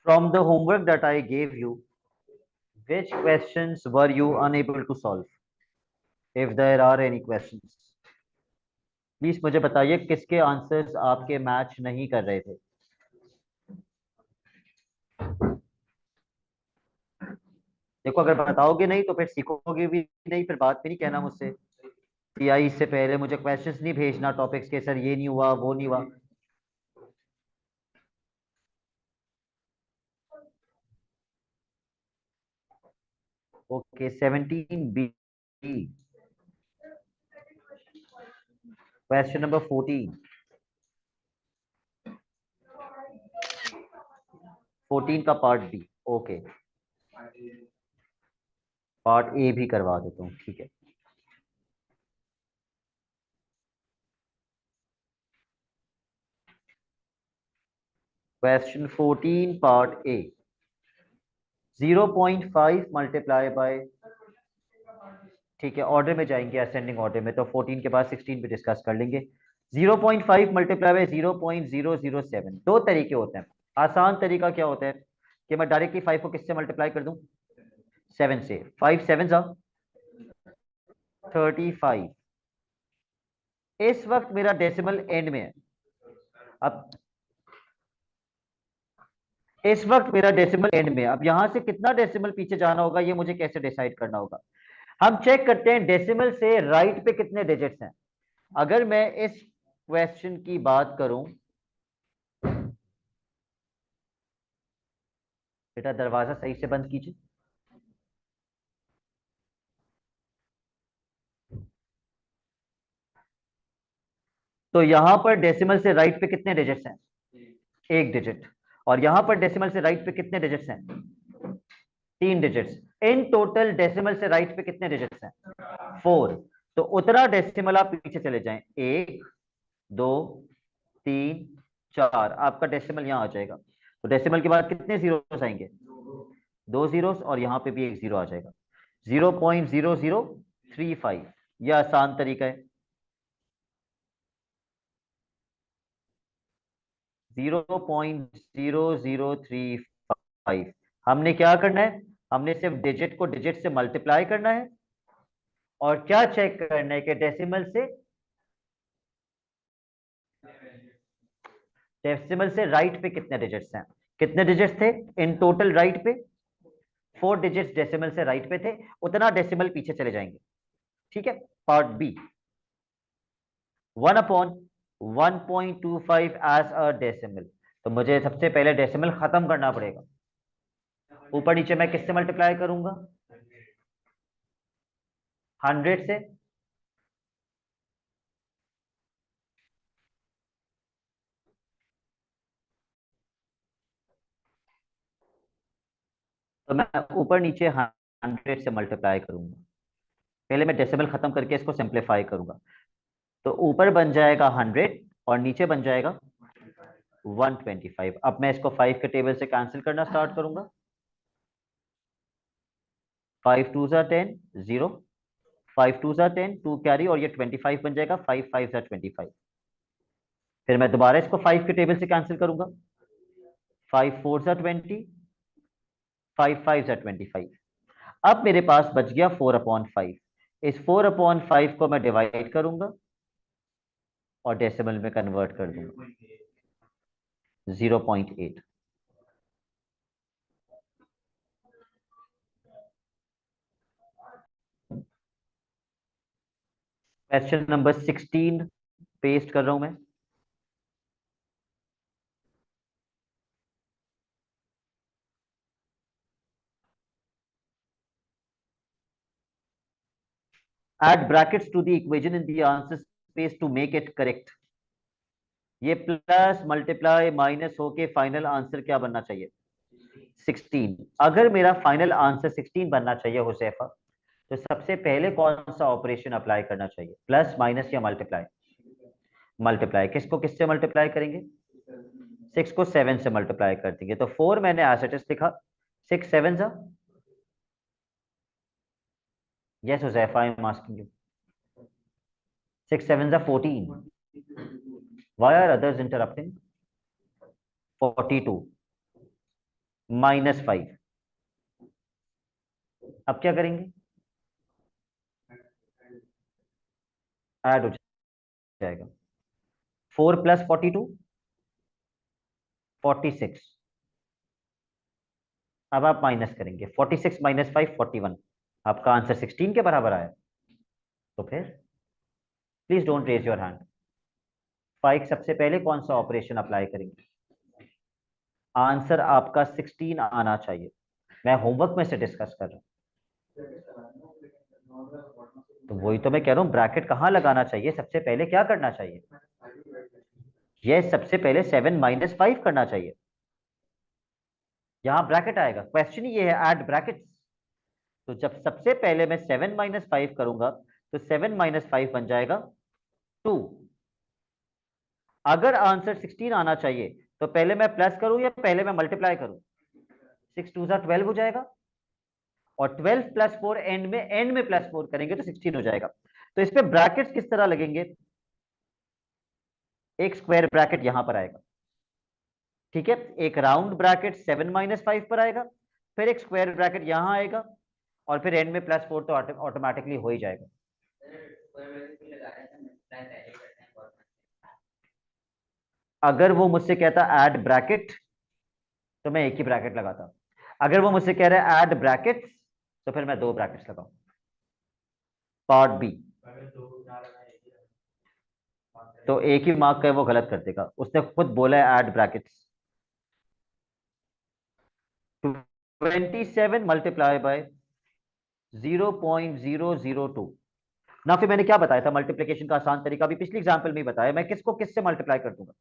From the homework that I gave you, which questions were you unable to solve? If there are any questions, please मुझे बताइए किसके answers आपके match नहीं कर रहे थे। देखो अगर बताओगे नहीं तो फिर सीखोगे भी नहीं, फिर बात भी नहीं कहना मुझसे सीआई से पहले मुझे क्वेश्चंस नहीं भेजना टॉपिक्स के, सर ये नहीं हुआ वो नहीं हुआ। ओके 17 बी, क्वेश्चन नंबर 14, 14 का part B. Okay part A भी करवा देता हूँ, ठीक है। Question 14 part A, 0.5 multiply by, ठीक है ऑर्डर में जाएंगे असेंडिंग ऑर्डर में, तो 14 के बाद 16 भी डिस्कस कर लेंगे। 0.5 मल्टीप्लाई बाय 0.007, दो तरीके होते हैं। आसान तरीका क्या होता है कि मैं डायरेक्टली 5 को किससे मल्टीप्लाई कर दूं, 7 से। 5 7 जा 35। इस वक्त मेरा डेसिमल एंड में है। अब इस वक्त मेरा डेसिमल एंड में है। अब यहां से कितना डेसिमल पीछे जाना होगा ये मुझे कैसे डिसाइड करना होगा। हम चेक करते हैं डेसिमल से राइट पे कितने डिजिट्स हैं। अगर मैं इस क्वेश्चन की बात करूं, बेटा दरवाजा सही से बंद कीजिए। तो यहां पर डेसिमल से राइट पे कितने डिजिट्स हैं, एक डिजिट। और यहां पर डेसिमल से राइट पे कितने डिजिट्स हैं, तीन डिजिट्स। इन टोटल डेसिमल से राइट पे कितने डिजिट्स हैं, फोर। तो उतना डेसिमल आप पीछे चले जाएं, एक दो तीन चार, आपका डेसिमल यहां आ जाएगा। तो डेसिमल के बाद कितने जीरोस आएंगे, दो जीरोस, और यहां पे भी एक जीरो आ जाएगा। 0.0035, यह आसान तरीका है। 0.0035। हमने क्या करना है, हमने सिर्फ डिजिट को डिजिट से मल्टीप्लाई करना है और क्या चेक करना है कि डेसिमल से राइट पे कितने डिजिट्स हैं। कितने डिजिट्स थे इन टोटल राइट पे, फोर डिजिट्स डेसिमल से राइट पे थे, उतना डेसिमल पीछे चले जाएंगे। ठीक है। Part B, 1/1.25 as a decimal. तो मुझे सबसे पहले डेसिमल खत्म करना पड़ेगा। ऊपर नीचे मैं किससे मल्टीप्लाई करूंगा, 100 से। तो मैं ऊपर नीचे 100 से मल्टीप्लाई करूंगा। पहले मैं डेसिमल खत्म करके इसको सिंप्लीफाई करूंगा। तो ऊपर बन जाएगा 100 और नीचे बन जाएगा 125। अब मैं इसको 5 के टेबल से कैंसिल करना स्टार्ट करूंगा। 5 2 ज़ा 10, 0। 5 2 ज़ा 10, 2 कैरी, और ये 25 बन जाएगा। 5 5 ज़ा 25। फिर मैं दोबारा इसको 5 के टेबल से कैंसिल करूंगा। 5 4 ज़ा 20, 5 5 ज़ा 25। अब मेरे पास बच गया 4/5। इस 4/5 को मैं डिवाइड करूंगा और डेसिमल में कन्वर्ट कर दूंगा, 0.8। क्वेश्चन नंबर 16 पेस्ट कर रहा हूं मैं। Add brackets to the equation in the answer space to make it correct। ये प्लस मल्टीप्लाई माइनस होके फाइनल आंसर क्या बनना चाहिए, 16। अगर मेरा फाइनल आंसर 16 बनना चाहिए हुसैफा, तो सबसे पहले कौन सा ऑपरेशन अप्लाई करना चाहिए, प्लस माइनस या मल्टीप्लाई। मल्टीप्लाई, किसको किससे मल्टीप्लाई करेंगे, 6 को 7 से मल्टीप्लाई कर देंगे। तो 4 मैंने एज इट इज लिखा, 6 7 सा। Yes Huzaifa I am asking you. 6 7 सा 14। Why are others interrupting, 42। -5। अब क्या करेंगे? ऐड हो जाएगा। 4 + 42 46। अब आप माइनस करेंगे, 46 - 5 41। आपका आंसर 16 के बराबर आया। तो फिर please don't raise your hand. Five सबसे पहले कौन सा ऑपरेशन अप्लाई करेंगे? आंसर आपका 16 आना चाहिए। मैं होमवर्क में से डिस्कस कर रहा हूं। तो वही तो मैं कह रहा हूं, ब्रैकेट कहां लगाना चाहिए, सबसे पहले क्या करना चाहिए? ये सबसे पहले 7 - 5 करना चाहिए। यहां ब्रैकेट आएगा, क्वेश्चन ही ये है, ऐड ब्रैकेट्स। तो जब सबसे पहले मैं 7 - 5 करूंगा तो 7 - 5 बन जाएगा 2। अगर आंसर 16 आना चाहिए तो पहले मैं प्लस करूं या पहले मैं मल्टीप्लाई करूं? 6 2 12 हो जाएगा, और 12 + 4 एंड में +4 करेंगे तो 16 हो जाएगा। तो इस पे ब्रैकेट्स किस तरह लगेंगे? एक स्क्वायर ब्रैकेट यहां पर आएगा, ठीक है, एक राउंड ब्रैकेट 7 - 5 पर आएगा, फिर एक स्क्वायर ब्रैकेट यहां आएगा, और फिर एंड में +4 तो ऑटोमेटिकली हो ही जाएगा। अगर वो मुझसे कहता ऐड ब्रैकेट तो मैं एक ही ब्रैकेट लगाता। अगर वो मुझसे कह रहा है ऐड ब्रैकेट्स तो फिर मैं 2 ब्रैकेट्स लगाऊं। Part B. तो एक ही मार्क का है, वो गलत कर देगा, उसने खुद बोला है ऐड ब्रैकेट्स। 27 multiply by 0.002। ना फिर मैंने क्या बताया था मल्टीप्लिकेशन का आसान तरीका, अभी पिछली एग्जांपल में ही बताया, मैं किसको किससे मल्टीप्लाई कर दूंगा।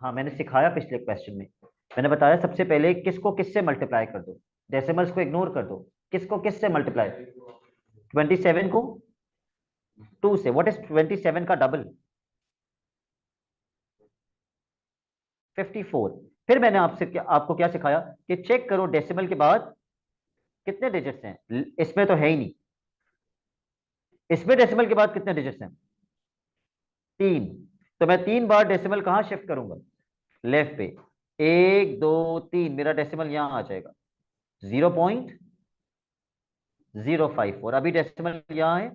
हाँ मैंने सिखाया पिछले क्वेश्चन में, मैंने बताया सबसे पहले किसको किससे मल्टीप्लाई कर दो, डेसिमल्स को इग्नोर कर दो, किसको किससे मल्टीप्लाई? 27 को 2 से। व्हाट इज 27 का डबल? 54। फिर मैंने आपको क्या सिखाया कि चेक करो डेसिमल के बाद कितने डिजिट्स हैं। इसमें तो है ही नहीं, इसमें डेसिमल के बाद कितने डिजिट्स हैं? 3। तो मैं 3 बार डेसिमल कहां शिफ्ट करूंगा? लेफ्ट पे। 1 2 3, मेरा डेसिमल यहां आ जाएगा 0.054। अभी डेसिमल यहां है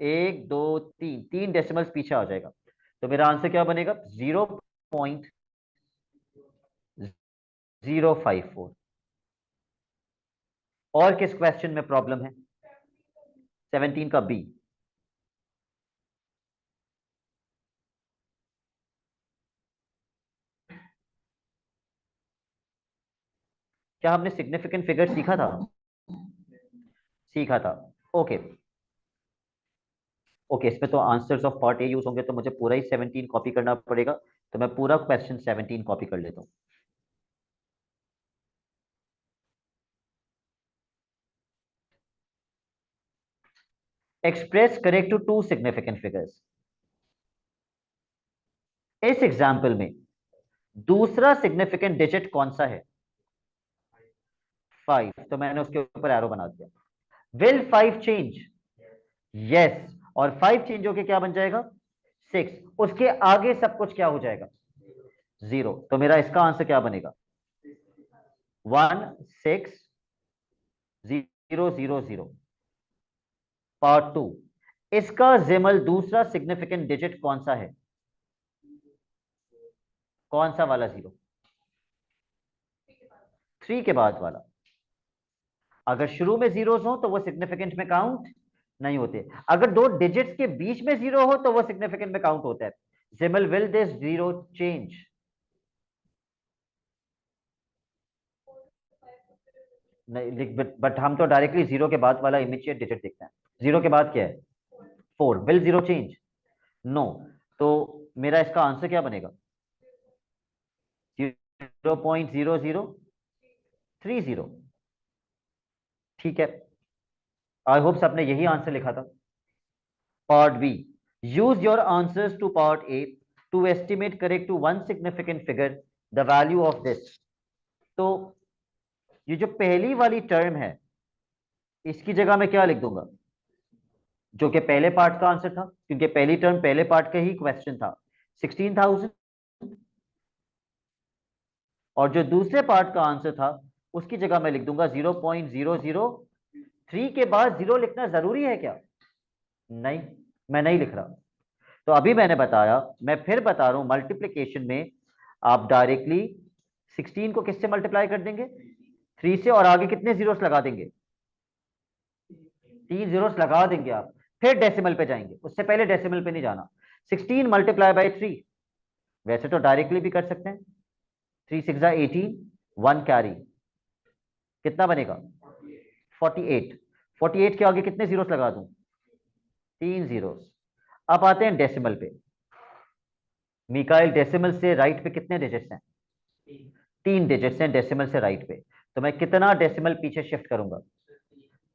1 2 3, 3 डेसिमल्स पीछे आ जाएगा। तो मेरा आंसर क्या बनेगा? 0.054। और किस क्वेश्चन में प्रॉब्लम है? 17 का बी। क्या हमने सिग्निफिकेंट फिगर सीखा था? सीखा था। ओके। ओके, इसमें तो answers of part A use होंगे, तो मुझे पूरा ही 17 कॉपी करना पड़ेगा। तो मैं पूरा क्वेश्चन 17 कॉपी कर लेता हूं। Express correct to 2 significant figures. इस एग्जाम्पल में दूसरा सिग्निफिकेंट डिजिट कौन सा है? 5। तो मैंने उसके ऊपर एरो बना दिया। Will 5 change? यस। और 5 चेंज होके क्या बन जाएगा? 6। उसके आगे सब कुछ क्या हो जाएगा? 0। तो मेरा इसका आंसर क्या बनेगा? 1 6 0 0 0। पार्ट 2। इसका जिमल दूसरा सिग्निफिकेंट डिजिट कौन सा है? कौन सा वाला 0? 3 के बाद वाला। अगर शुरू में जीरोस हो तो वो सिग्निफिकेंट में काउंट नहीं होते। अगर दो डिजिट्स के बीच में 0 हो तो वो सिग्निफिकेंट में काउंट होता है। जिमल विल दिस 0 चेंज? नहीं, बट हम तो डायरेक्टली 0 के बाद वाला इमीडिएट डिजिट देखते हैं। 0 के बाद क्या है? 4। Will 0 change? नो। तो मेरा इसका आंसर क्या बनेगा? 0.0030। ठीक है। आई होप आपने यही आंसर लिखा था। Part B. Use your answers to part A to estimate correct to one significant figure the value of this. तो ये जो पहली वाली टर्म है, इसकी जगह मैं क्या लिख दूंगा? जो कि पहले पार्ट का आंसर था, क्योंकि पहली टर्म पहले पार्ट का ही क्वेश्चन था। 16,000 और जो दूसरे पार्ट का आंसर था उसकी जगह मैं लिख दूंगा 0.003 के बाद 0 लिखना जरूरी है क्या? नहीं, मैं नहीं लिख रहा। तो अभी मैंने बताया, मैं फिर बता रहा हूं, मल्टीप्लीकेशन में आप डायरेक्टली 16 को किससे मल्टीप्लाई कर देंगे? 3 से, और आगे कितने जीरोस लगा देंगे? 3 जीरोस लगा देंगे आप, फिर डेसिमल पे जाएंगे, उससे पहले डेसिमल पे नहीं जाना। 16 मल्टीप्लाई बाई 3, वैसे तो डायरेक्टली भी कर सकते हैं। 3 6 18, 1 कैरी, कितना बनेगा? 48। 48 के आगे कितने जीरोस लगा दूं? 3 जीरोस। अब आते हैं डेसिमल पे। मिकाइल, डेसिमल से राइट पे कितने डिजिट्स हैं? 3 डिजिट्स हैं डेसिमल से राइट पे। तो मैं कितना डेसिमल पीछे शिफ्ट करूंगा?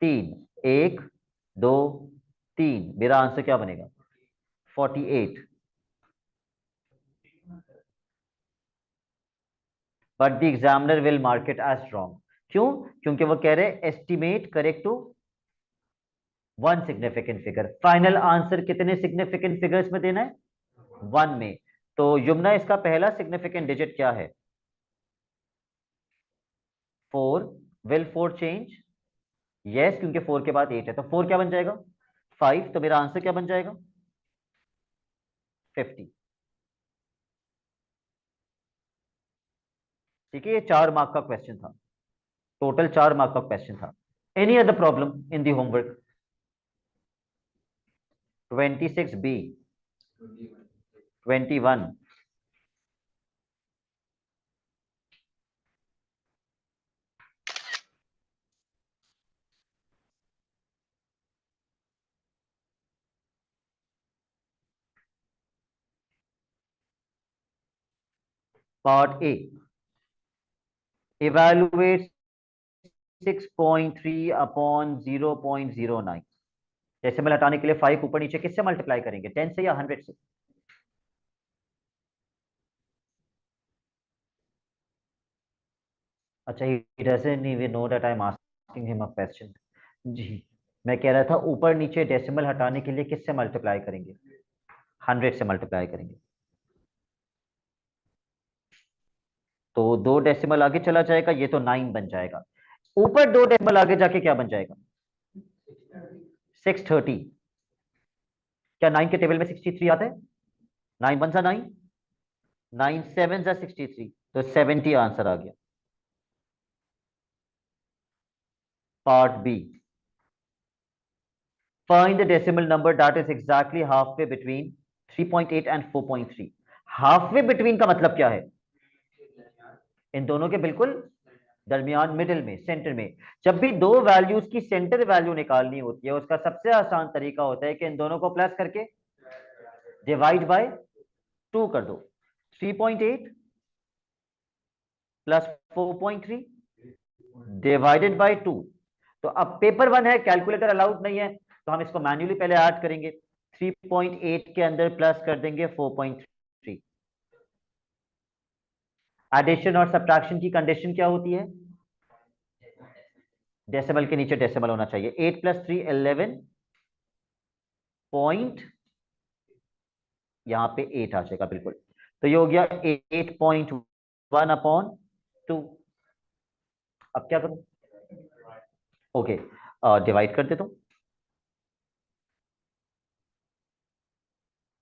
3, 1 2 3, मेरा आंसर क्या बनेगा? 48। But the examiner will mark it as wrong. क्यों? क्योंकि वो कह रहे हैं estimate correct to one significant figure. Final answer कितने सिग्निफिकेंट फिगर्स में देना है? 1 में। तो यमुना, इसका पहला सिग्निफिकेंट डिजिट क्या है? 4। Will 4 change? यस, क्योंकि 4 के बाद 8 है, तो 4 क्या बन जाएगा? 5। तो मेरा आंसर क्या बन जाएगा? 50। ठीक है, ये 4 मार्क का क्वेश्चन था, टोटल 4 मार्क का क्वेश्चन था। Any other problem in the homework? 26B, 21, part A, evaluate 6.3 upon 0.09। Decimal हटाने के लिए 5 ऊपर नीचे किससे मल्टीप्लाई करेंगे? 10 से या 100 से? अच्छा, he doesn't even know that I'm asking him a question। जी, मैं कह रहा था ऊपर नीचे डेसिमल हटाने के लिए किससे मल्टीप्लाई करेंगे? 100 से मल्टीप्लाई करेंगे। तो 2 डेसिमल आगे चला जाएगा, ये तो 9 बन जाएगा। ऊपर 2 डेसिमल आगे जाके क्या बन जाएगा? 630। क्या 9 के टेबल में 63 आता है? 9 1 सा 9, 9 7 सा 63, तो 70 आंसर आ गया। Part B, find the decimal number that is exactly halfway between 3.8 and 4.3। Halfway between का मतलब क्या है? इन दोनों के बिल्कुल दरमियान, मिडिल में, सेंटर में। जब भी दो वैल्यूज की सेंटर वैल्यू निकालनी होती है, उसका सबसे आसान तरीका होता है कि इन दोनों को प्लस करके डिवाइड बाय 2 कर दो। 3.8 प्लस 4.3 डिवाइडेड बाय 2। तो अब पेपर 1 है, कैलकुलेटर अलाउड नहीं है, तो हम इसको मैन्युअली पहले ऐड करेंगे। 3.8 के अंदर प्लस कर देंगे 4.3। एडिशन और सब्ट्रैक्शन की कंडीशन क्या होती है? डेसिमल के नीचे डेसिमल होना चाहिए। 8 + 3 11 पॉइंट, यहां पे 8 आ जाएगा बिल्कुल। तो ये हो गया 8.1 अपॉन 2। अब क्या करूं? ओके, डिवाइड कर देता हूं।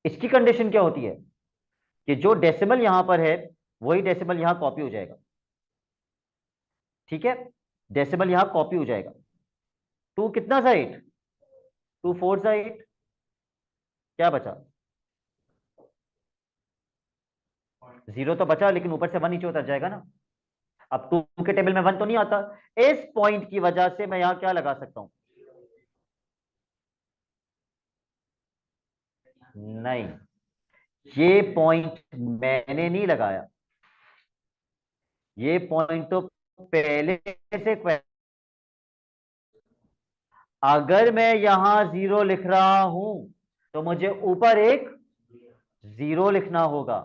इसकी कंडीशन क्या होती है कि जो डेसिमल यहां पर है वही डेसिमल यहां कॉपी हो जाएगा। ठीक है, डेसिमल यहां कॉपी हो जाएगा। 2 कितना सा 8? 2 4 सा 8, क्या बचा? 0 तो बचा, लेकिन ऊपर से 1 नीचे उतर जाएगा ना। अब 2 के टेबल में 1 तो नहीं आता। इस पॉइंट की वजह से मैं यहां क्या लगा सकता हूं? नहीं, ये पॉइंट मैंने नहीं लगाया, ये पॉइंट तो पहले से अगर मैं यहां 0 लिख रहा हूं तो मुझे ऊपर एक 0 लिखना होगा।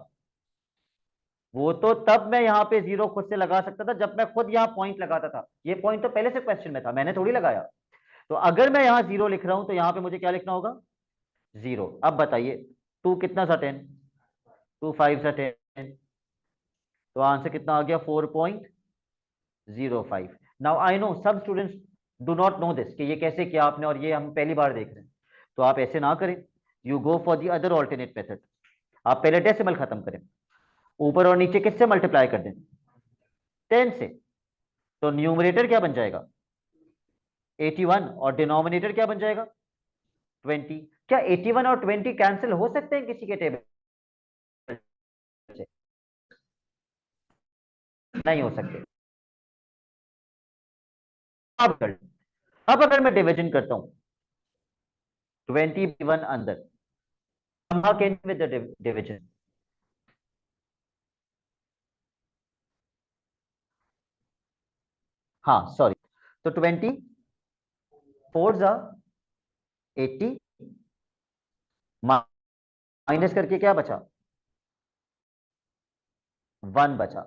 वो तो तब मैं यहां पे 0 खुद से लगा सकता था जब मैं खुद यहां पॉइंट लगाता था। ये पॉइंट तो पहले से क्वेश्चन में था, मैंने थोड़ी लगाया। तो अगर मैं यहां 0 लिख रहा हूं तो यहां पे मुझे क्या लिखना होगा? 0। अब बताइए, 2 कितना सा 10? 2 5 सा 10, तो आंसर कितना आ गया 4.05। Now I know some students do not know this कि ये कैसे किया आपने और ये हम पहली बार देख रहे हैं। तो आप ऐसे ना करें, you go for the other alternate method. आप पहले डेसिमल खत्म करें, ऊपर और नीचे किससे मल्टीप्लाई कर दें, 10 से। तो न्यूमरेटर क्या बन जाएगा 81 और डिनोमिनेटर क्या बन जाएगा 20। क्या 81 और 20 कैंसिल हो सकते हैं किसी के टेबल से? नहीं हो सकते। अब अगर मैं डिवीजन करता हूं 21 अंदर, विद द डिवीजन, हाँ सॉरी, तो 20 4 जा 80 माइनस करके क्या बचा 1 बचा।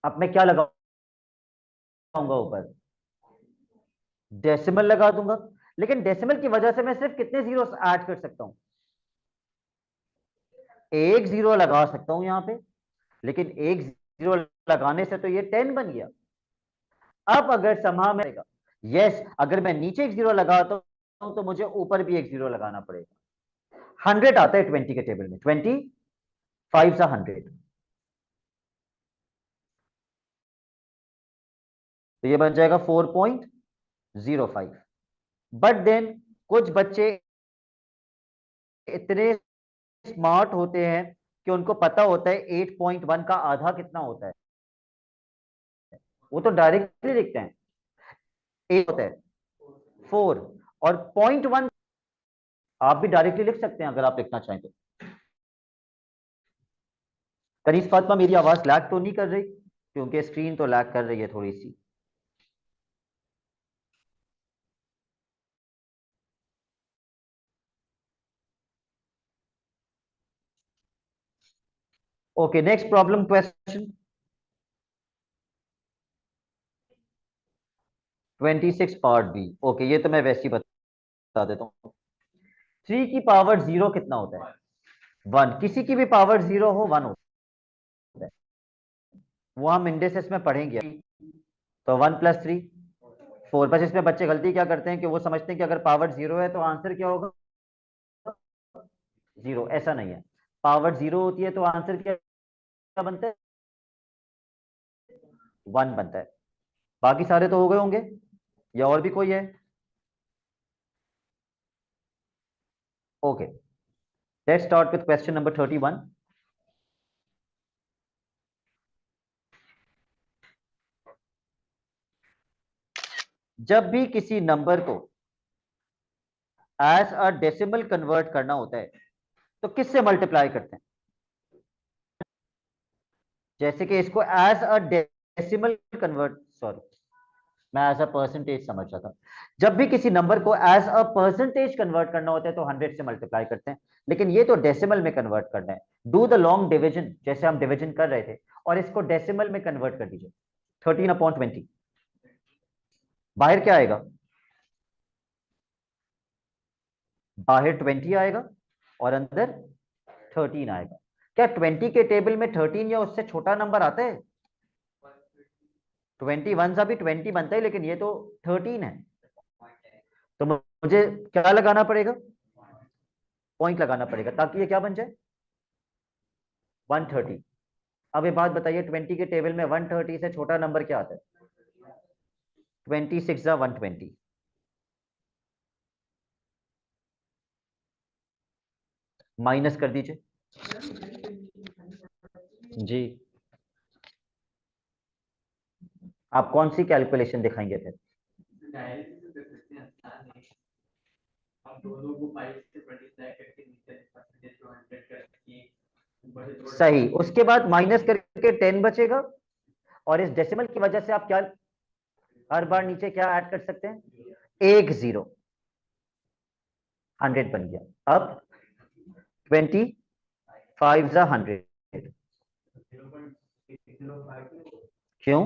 अब मैं क्या लगाऊंगा ऊपर, डेसिमल लगा दूंगा। लेकिन डेसिमल की वजह से मैं सिर्फ कितने जीरो ऐड कर सकता हूं, एक जीरो लगा सकता हूं यहां पे, लेकिन एक जीरो लगाने से तो ये 10 बन गया। अब अगर समा में यस, अगर मैं नीचे एक जीरो लगाता हूं तो मुझे ऊपर भी एक जीरो लगाना पड़ेगा। 100 आता है 20 के टेबल में, 20 5 सा 100, तो ये बन जाएगा 4.05। बट देन कुछ बच्चे इतने स्मार्ट होते हैं कि उनको पता होता है 8.1 का आधा कितना होता है, वो तो डायरेक्टली लिखते हैं 8 होता है 4, और 0.1 आप भी डायरेक्टली लिख सकते हैं अगर आप लिखना चाहें तो। कनीज फातिमा मेरी आवाज लैग तो नहीं कर रही, क्योंकि स्क्रीन तो लैग कर रही है थोड़ी सी। Okay, next problem question 26 part B. Okay, ये तो मैं वैसे ही बता देता हूँ। 3 की पावर 0 कितना होता है 1, किसी की भी पावर 0 हो 1 होता है, वो हम इंडेसेस में पढ़ेंगे। तो 1 + 3 4। बस इसमें बच्चे गलती क्या करते हैं कि वो समझते हैं कि अगर पावर 0 है तो आंसर क्या होगा 0। ऐसा नहीं है, पावर 0 होती है तो आंसर क्या बनता है 1 बनता है। बाकी सारे तो हो गए होंगे, या और भी कोई है? Okay, let's start with question number 31। जब भी किसी नंबर को एज अ डेसिमल कन्वर्ट करना होता है तो किससे मल्टीप्लाई करते हैं? जैसे कि इसको as a decimal convert, sorry मैं एज अ परसेंटेज समझ रहा था। जब भी किसी नंबर को एज अ परसेंटेज कन्वर्ट करना होता है तो 100 से मल्टीप्लाई करते हैं, लेकिन ये तो डेसिमल में कन्वर्ट करना है। डू द लॉन्ग डिवीजन, जैसे हम डिवीजन कर रहे थे, और इसको डेसिमल में कन्वर्ट कर दीजिए। 13/20 बाहर क्या आएगा, बाहर 20 आएगा और अंदर 13 आएगा। क्या 20 के टेबल में 13 या उससे छोटा नंबर आता है? 21 सा भी 20 बनता है, लेकिन ये तो 13 है। तो मुझे क्या लगाना पड़ेगा, पॉइंट लगाना पड़ेगा, ताकि ये क्या बन जाए 130। अब ये बात बताइए, 20 के टेबल में 130 से छोटा नंबर क्या आता है? 26 सा 120। माइनस कर दीजिए जी। आप कौन सी कैलकुलेशन दिखाएंगे फिर? सही, उसके बाद माइनस करके 10 बचेगा, और इस डेसिमल की वजह से आप क्या हर बार नीचे क्या ऐड कर सकते हैं, एक जीरो, 100 बन गया। अब 25 सा 100, क्यों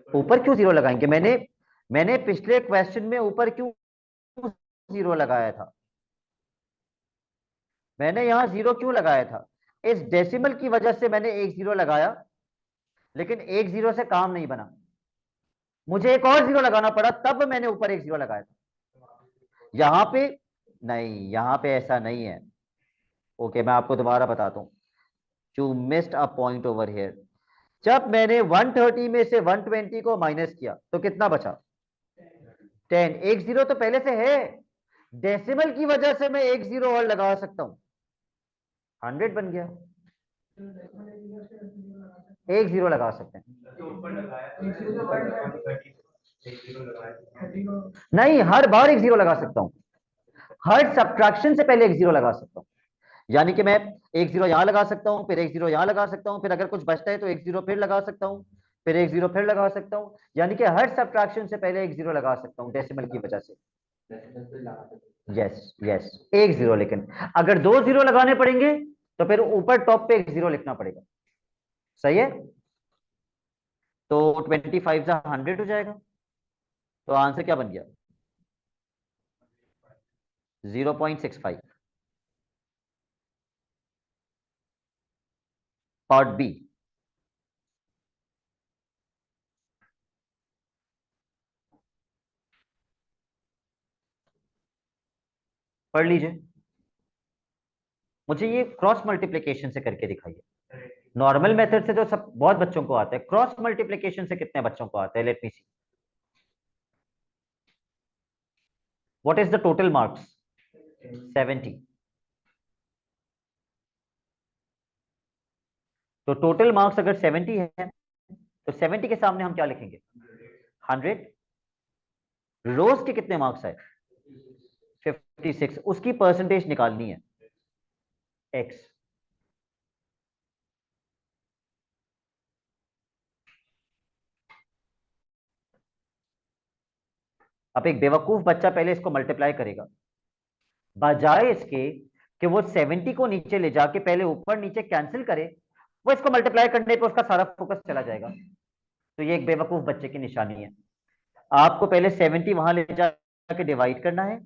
ऊपर क्यों जीरो लगाएंगे? मैंने मैंने पिछले क्वेश्चन में ऊपर क्यों जीरो लगाया था? मैंने यहां जीरो क्यों लगाया था? इस डेसिमल की वजह से मैंने एक जीरो लगाया, लेकिन एक जीरो से काम नहीं बना, मुझे एक और जीरो लगाना पड़ा, तब मैंने ऊपर एक जीरो लगाया था। यहां पे नहीं, यहां पे ऐसा नहीं है। ओके, मैं आपको दोबारा बताता हूं। You missed a point over here. जब मैंने 130 में से 120 को माइनस किया तो कितना बचा? 10। एक जीरो तो पहले से है, डेसिमल की वजह से मैं एक जीरो और लगा सकता हूं, 100 बन गया। एक जीरो लगा सकते हैं। नहीं, हर बार एक जीरो लगा सकता हूं, हर सब्ट्रैक्शन से पहले एक जीरो लगा सकता हूं। यानी कि मैं एक जीरो यहां लगा सकता हूं, फिर एक जीरो यहां लगा सकता हूं, फिर अगर कुछ बचता है तो एक जीरो फिर लगा सकता हूं, फिर एक जीरो फिर लगा सकता हूं। यानी कि हर सब्ट्रैक्शन से पहले एक जीरो लगा सकता हूं डेसिमल की वजह से। यस यस, एक जीरो। लेकिन अगर दो जीरो लगाने पड़ेंगे तो फिर ऊपर टॉप पे एक जीरो लिखना पड़ेगा। सही है? तो 25 से 100 हो जाएगा। तो आंसर क्या बन गया? 0.65। Part B. पढ़ लीजिए। मुझे ये क्रॉस मल्टीप्लिकेशन से करके दिखाइए। नॉर्मल मेथड से तो सब बहुत बच्चों को आता है, क्रॉस मल्टीप्लिकेशन से कितने बच्चों को आता है? Let me see. What is the total marks? 70। तो टोटल मार्क्स अगर 70 है तो 70 के सामने हम क्या लिखेंगे? 100। रोज के कितने मार्क्स आए? 56। उसकी परसेंटेज निकालनी है, एक्स। अब एक बेवकूफ बच्चा पहले इसको मल्टीप्लाई करेगा, बजाय इसके कि वो 70 को नीचे ले जाके पहले ऊपर नीचे कैंसिल करे, वो इसको मल्टीप्लाई करने पे उसका सारा फोकस चला जाएगा। तो ये एक बेवकूफ बच्चे की निशानी है। आपको पहले 70 वहां ले जाके डिवाइड करना है,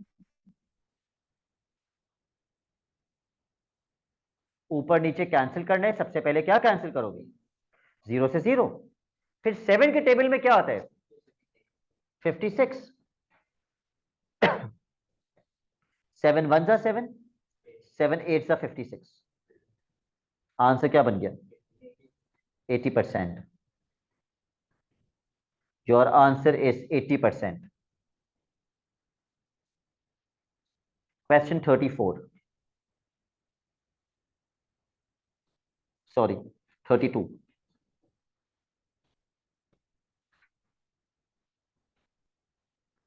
ऊपर नीचे कैंसिल करना है। सबसे पहले क्या कैंसिल करोगे? जीरो से जीरो। फिर 7 के टेबल में क्या आता है? 56। 7 1 जा 7, 7 8 जा 56। आंसर क्या बन गया? 80%। Your answer is 80%। Question 34, sorry 32।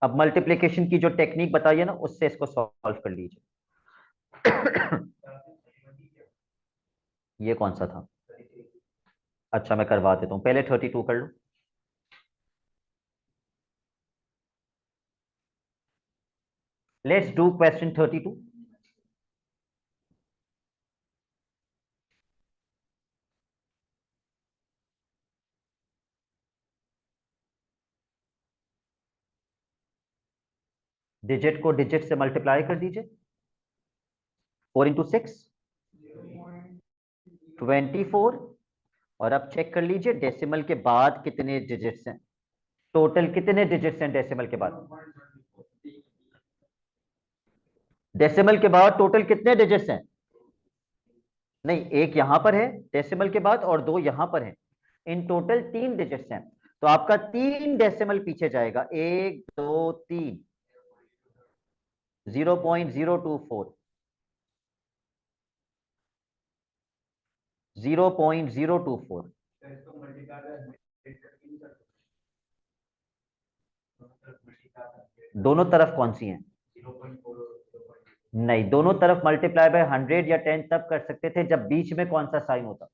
अब मल्टीप्लिकेशन की जो टेक्निक बताई है ना, उससे इसको सॉल्व कर लीजिए। ये कौन सा था? अच्छा, मैं करवा देता हूं, पहले 32 कर लो। Let's do question 32। डिजिट को डिजिट से मल्टीप्लाई कर दीजिए। 4 × 6 24। और अब चेक कर लीजिए डेसिमल के बाद कितने डिजिट्स हैं, टोटल कितने डिजिट्स हैं डेसिमल के बाद? डेसिमल के बाद टोटल कितने डिजिट्स हैं? नहीं, एक यहां पर है डेसिमल के बाद और दो यहां पर हैं। इन टोटल 3 डिजिट्स हैं। तो आपका 3 डेसिमल पीछे जाएगा, 1 2 3। 0.024। 0.024। दोनों तरफ कौन सी हैं? नहीं, दोनों तरफ मल्टीप्लाई बाय 100 या 10 तब कर सकते थे जब बीच में कौन सा साइन होता?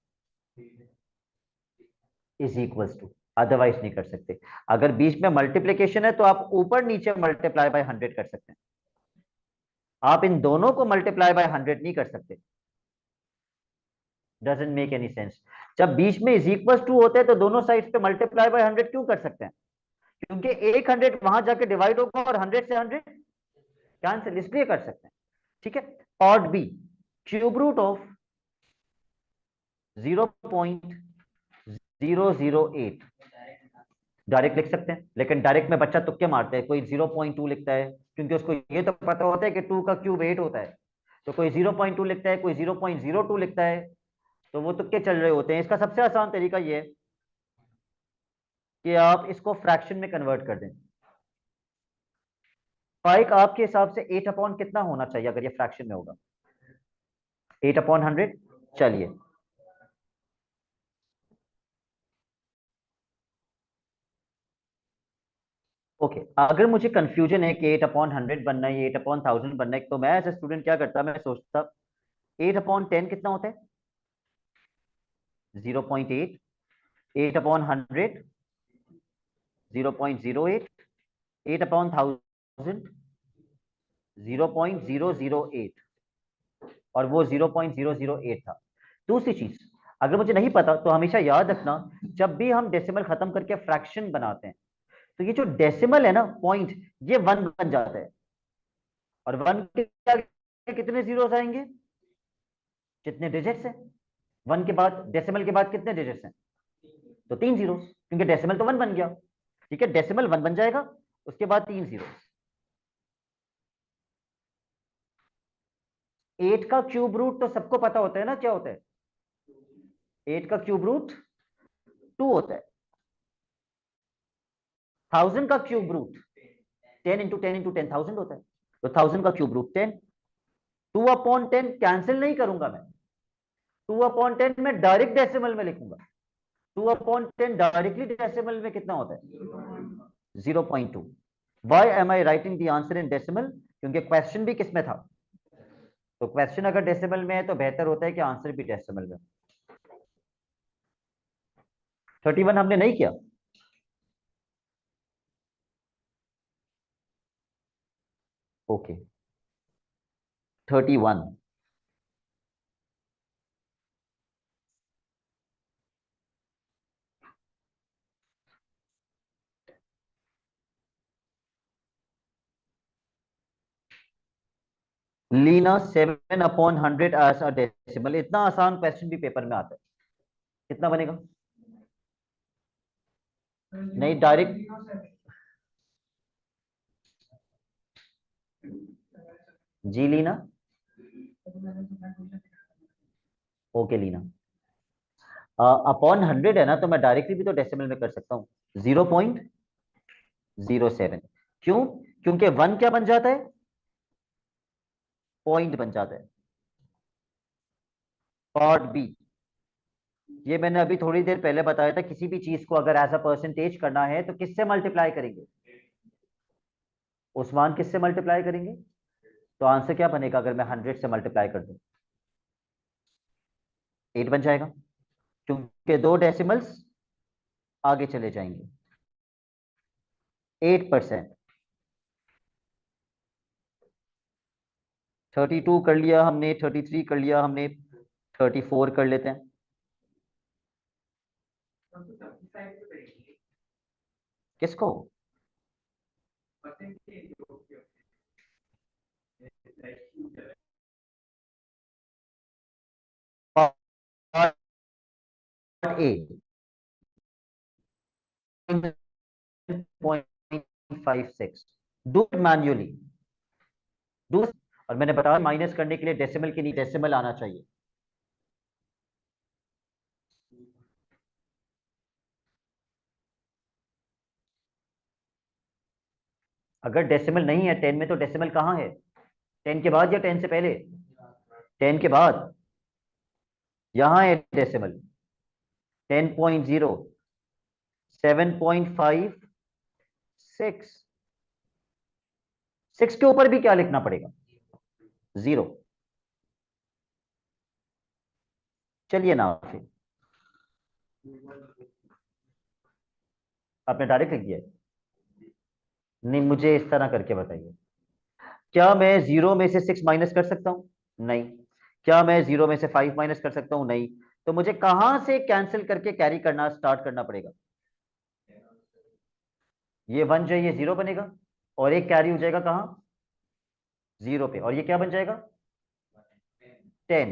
Is equals to. अदरवाइज नहीं कर सकते। अगर बीच में मल्टीप्लीकेशन है तो आप ऊपर नीचे मल्टीप्लाई बाय 100 कर सकते हैं, आप इन दोनों को मल्टीप्लाई बाय 100 नहीं कर सकते। Doesn't make any sense. जब बीच में इज इक्वल्स टू होते हैं तो दोनों साइड पे मल्टीप्लाई बाय 100 क्यों कर सकते हैं? क्योंकि एक 100 वहां जाके डिवाइड होगा और 100 से 100 कैंसिल, इसलिए कर सकते हैं। ठीक है। Part B, cube root of 0.008 direct लिख सकते हैं, लेकिन डायरेक्ट में बच्चा तुक्के मारते हैं, कोई 0.2 लिखता है, क्योंकि उसको ये तो पता होता है कि 2 का क्यूब 8 होता है, तो कोई 0.2 लिखता है, कोई 0.02 लिखता है, तो वो तुक्के चल रहे होते हैं। इसका सबसे आसान तरीका ये है कि आप इसको फ्रैक्शन में कन्वर्ट कर दें। पाइक आपके हिसाब से 8 अपॉन कितना होना चाहिए अगर ये फ्रैक्शन में होगा? 8/100। चलिए, ओके, अगर मुझे कंफ्यूजन है कि 8/100 बनना है, 8/1000 बनना है, तो मैं एज ए स्टूडेंट क्या करता, मैं सोचता 8/10 कितना होता है? 0.8। 8/100 0.08। 8/1000 0.008, और वो 0.008 था। दूसरी चीज, अगर मुझे नहीं पता तो हमेशा याद रखना, जब भी हम डेसिमल खत्म करके फ्रैक्शन बनाते हैं, तो ये जो डेसिमल है ना, पॉइंट, ये 1 बन जाता है। और 1 के आगे कितने जीरोस आएंगे? जितने डिजिट्स हैं। 1 के बाद, डेसिमल के बाद कितने डिजिट्स हैं? तो 3 जीरोस, क्योंकि डेसिमल तो 1 बन गया। ठीक है, डेसिमल 1 बन जाएगा, उसके बाद 3 जीरोस। 8 का क्यूब रूट तो सबको पता होता है ना, क्या होता है? 8 का क्यूब रूट 2 होता है। 1000 का क्यूब रूट 10 × 10 × 10,000 होता है। तो 1000 का क्यूब रूट 10। 2/10 कैंसिल नहीं करूंगा मैं, 2/10 मैं डायरेक्ट डेसिमल में लिखूंगा। 2/10 डायरेक्टली डेसिमल में कितना होता है? 0.2। Why am I writing the answer in decimal? क्योंकि क्वेश्चन भी किस में था? तो क्वेश्चन अगर डेसिमल में है तो बेहतर होता है कि आंसर भी डेसिमल में। 31 हमने नहीं किया। Okay, 31। Leena 7/100 as a decimal, इतना आसान क्वेश्चन भी पेपर में आता है। कितना बनेगा? नहीं, डायरेक्ट। जी लीना, ओके लीना, अपॉन 100 है ना, तो मैं डायरेक्टली भी तो डेसिमल में कर सकता हूँ। 0.07। क्यों? क्योंकि 1 क्या बन जाता है? पॉइंट बन जाता है। पार्ट बी, ये मैंने अभी थोड़ी देर पहले बताया था, किसी भी चीज को अगर एज अ परसेंटेज करना है तो किससे मल्टीप्लाई करेंगे? उस्मान, किससे मल्टीप्लाई करेंगे? तो आंसर क्या बनेगा अगर मैं 100 से मल्टीप्लाई कर दूं? 8 बन जाएगा, क्योंकि दो डेसिमल्स आगे चले जाएंगे। 8%। 32 कर लिया हमने, 33 कर लिया हमने, 34 कर लेते हैं। किसको? Part A, 0.56। Do it manually, do. और मैंने बताया माइनस करने के लिए डेसिमल के नीचे डेसिमल आना चाहिए। अगर डेसिमल नहीं है 10 में, तो डेसिमल कहाँ है? 10 के बाद या 10 से पहले? 10 के बाद। यहां है डेसिमल। 10.0, 7.56। 6 के ऊपर भी क्या लिखना पड़ेगा? 0। चलिए ना, फिर आपने डायरेक्ट लिख दिया है? नहीं, मुझे इस तरह करके बताइए। क्या मैं 0 में से 6 माइनस कर सकता हूं? नहीं। क्या मैं 0 में से 5 माइनस कर सकता हूं? नहीं। तो मुझे कहां से कैंसिल करके कैरी करना स्टार्ट करना पड़ेगा? ये 1 जो है ये 0 बनेगा, और एक कैरी हो जाएगा कहां? 0 पे, और ये क्या बन जाएगा? 10।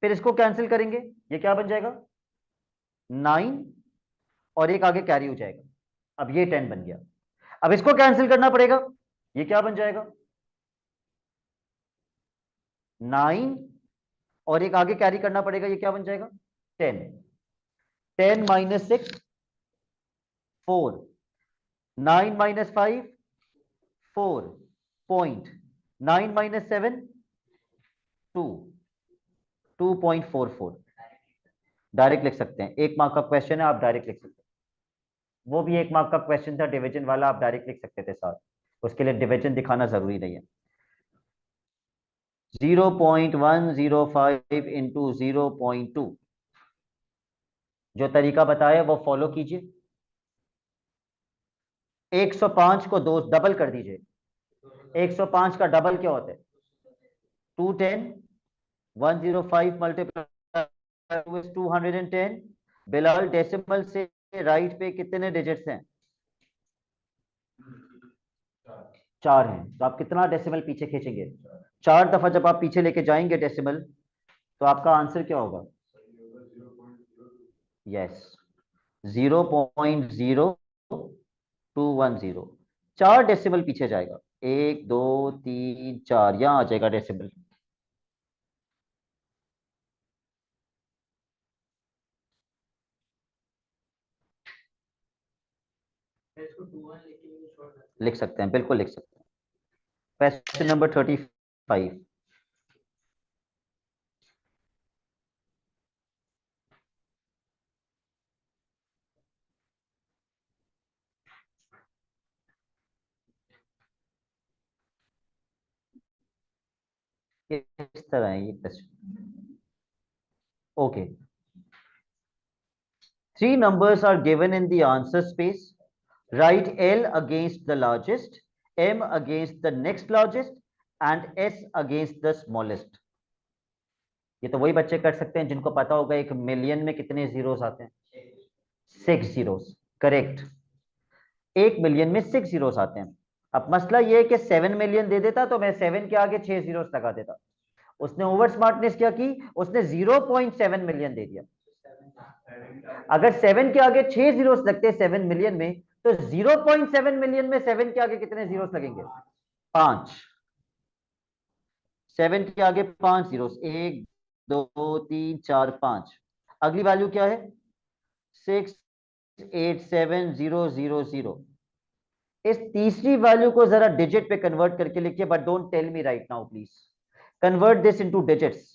फिर इसको कैंसिल करेंगे, ये क्या बन जाएगा 9, और एक आगे कैरी हो जाएगा, अब ये 10 बन गया। अब इसको कैंसिल करना पड़ेगा, ये क्या बन जाएगा 9, और एक आगे कैरी करना पड़ेगा, ये क्या बन जाएगा 10। 10 minus 6 4, 9 minus 5 4, point 9 minus 7 2, 2.44। Direct लिख सकते हैं, एक मार्क का क्वेश्चन है, आप डायरेक्ट लिख सकते हैं। वो भी एक मार्क का क्वेश्चन था डिवीजन वाला, आप डायरेक्ट लिख सकते थे साथ, उसके लिए डिवीजन दिखाना जरूरी नहीं है। 0.105 इंटू 0.2, जो तरीका बताया वो फॉलो कीजिए। 105 को दो डबल कर दीजिए, 105 का डबल क्या होता है 210, 105 मल्टीप्लाई 210। बिलाल डेसिमल से राइट पे कितने डिजिट्स हैं 4 हैं, तो आप कितना डेसिमल पीछे खींचेंगे 4 दफा जब आप पीछे लेके जाएंगे डेसिमल, तो आपका आंसर क्या होगा यस 0.0210। 4 डेसिमल पीछे जाएगा, 1 2 3 4, यहां आ जाएगा डेसिमल। लिख सकते हैं, बिल्कुल लिख सकते हैं। Question number 35। इस तरह है ये question. Okay, 3 numbers are given in the answer space. Write L against the largest, M against the next largest, and S against the smallest. ये तो वही बच्चे कर सकते हैं जिनको पता होगा 1 मिलियन में कितने जीरोस आते हैं 6 जीरोस, करेक्ट। 1 मिलियन में 6 जीरोस आते हैं। अब मसला ये है कि 7 मिलियन दे देता तो मैं 7 के आगे 6 जीरोस लगा देता। उसने ओवर स्मार्टनेस क्या की, उसने 0.7 मिलियन दे दिया। अगर 7 के आगे 6 जीरोस लगते 7 मिलियन में, तो 0.7 मिलियन में 7 के आगे कितने जीरोस लगेंगे 5। 7 के आगे 5 जीरोस, 1 2 3 4 5। अगली वैल्यू क्या है 6870000। इस तीसरी वैल्यू को जरा डिजिट पे कन्वर्ट करके लिखिए, but don't tell me right now please, convert this into digits.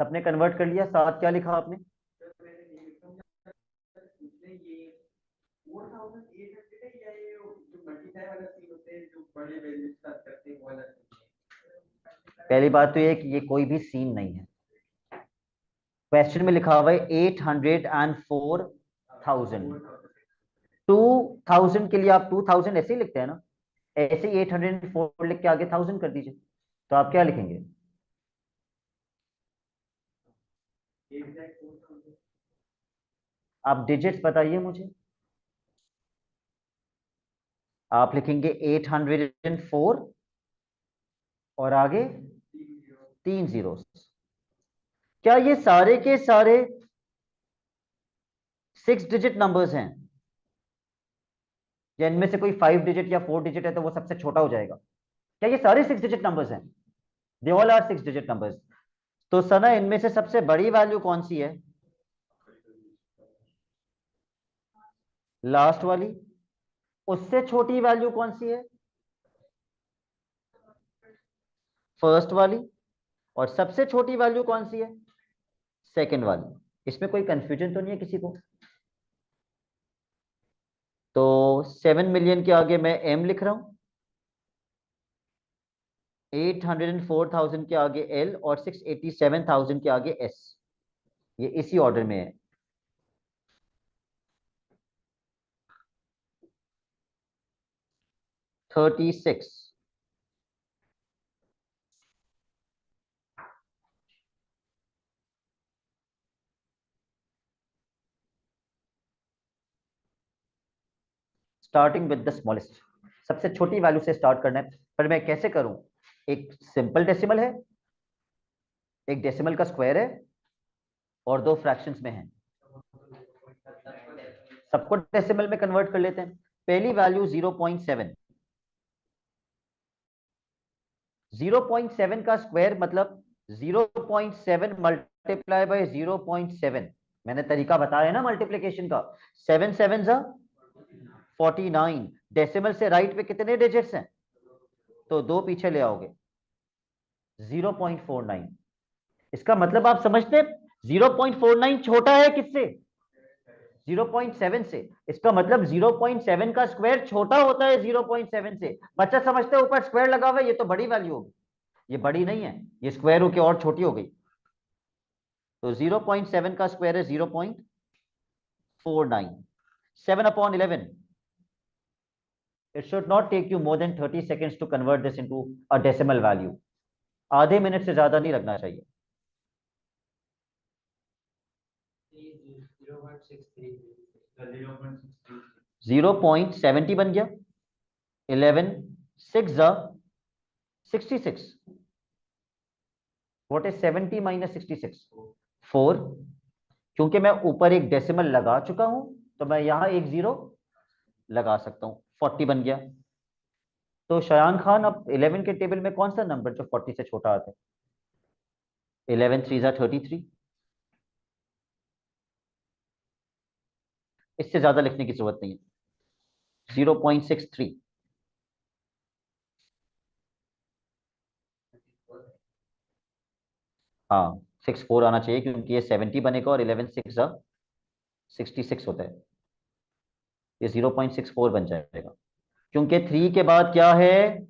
सबने कन्वर्ट कर लिया, साथ क्या लिखा आपने पहली बात तो ये कि ये कोई भी सीन नहीं है, क्वेश्चन में लिखा हुआ है 804,000। 2000 के लिए आप 2000 ऐसे ही लिखते हैं ना, ऐसे ही 804 लिख के आगे 1000 कर दीजिए, तो आप क्या लिखेंगे आप डिजिट्स बताइए मुझे। आप लिखेंगे 804 और आगे 3 जीरो। क्या ये सारे के सारे 6 डिजिट नंबर्स हैं, या इनमें से कोई 5 डिजिट या 4 डिजिट है तो वो सबसे छोटा हो जाएगा? क्या ये सारे 6 डिजिट नंबर्स हैं? They all are 6 digit numbers. तो सना इनमें से सबसे बड़ी वैल्यू कौन सी है लास्ट वाली, उससे छोटी वैल्यू कौन सी है फर्स्ट वाली, और सबसे छोटी वैल्यू कौन सी है सेकंड वाली। इसमें कोई कंफ्यूजन तो नहीं है किसी को? तो 7 मिलियन के आगे मैं एम लिख रहा हूं, 804,000 के आगे एल, और 687,000 के आगे एस। ये इसी ऑर्डर में है। स्टार्टिंग विद द स्मॉलेस्ट, सबसे छोटी वैल्यू से स्टार्ट करना है। पर मैं कैसे करूं? एक सिंपल डेसिमल है, एक डेसिमल का स्क्वायर है, और दो फ्रैक्शंस में है। सबको डेसिमल में कन्वर्ट कर लेते हैं। पहली वैल्यू 0.7, 0.7 का स्क्वायर मतलब 0.7 मल्टीप्लाई बाय 0.7। मैंने तरीका बताया ना मल्टीप्लिकेशन का। 7 7 जा 49। डेसिमल से राइट पे कितने डिजिट्स हैं? तो दो पीछे ले आओगे, 0.49। इसका मतलब आप समझते हैं 0.49 छोटा है किससे? 0.7 से। इसका मतलब 0.7 का स्क्वायर छोटा होता है 0.7 से। बच्चा समझते हैं ऊपर स्क्वायर लगा हुआ है, ये तो बड़ी वैल्यू होगी। ये बड़ी नहीं है, ये स्क्वायर होके और छोटी हो गई। तो 0.7 का स्क्वायर है 0.49। 7/11, it should not take you more than 30 seconds to convert this into a decimal value। आधे मिनट से ज्यादा नहीं लगना चाहिए। 0.70 बन गया। 11 6 जा 66। What is 70 minus 66? 4। क्योंकि मैं ऊपर एक डेसिमल लगा चुका हूं तो मैं यहां एक जीरो लगा सकता हूं। 40 बन गया। तो शयान खान, अब 11 के टेबल में कौन सा नंबर जो 40 से छोटा आता है? 11 3 जा 33। इससे ज्यादा लिखने की जरूरत नहीं है। 0.63। हाँ, 64 आना चाहिए क्योंकि ये 70 बनेगा और 11 6 जा 66 होता है। ये 0.64 बन जाएगा। क्योंकि 3 के बाद क्या है?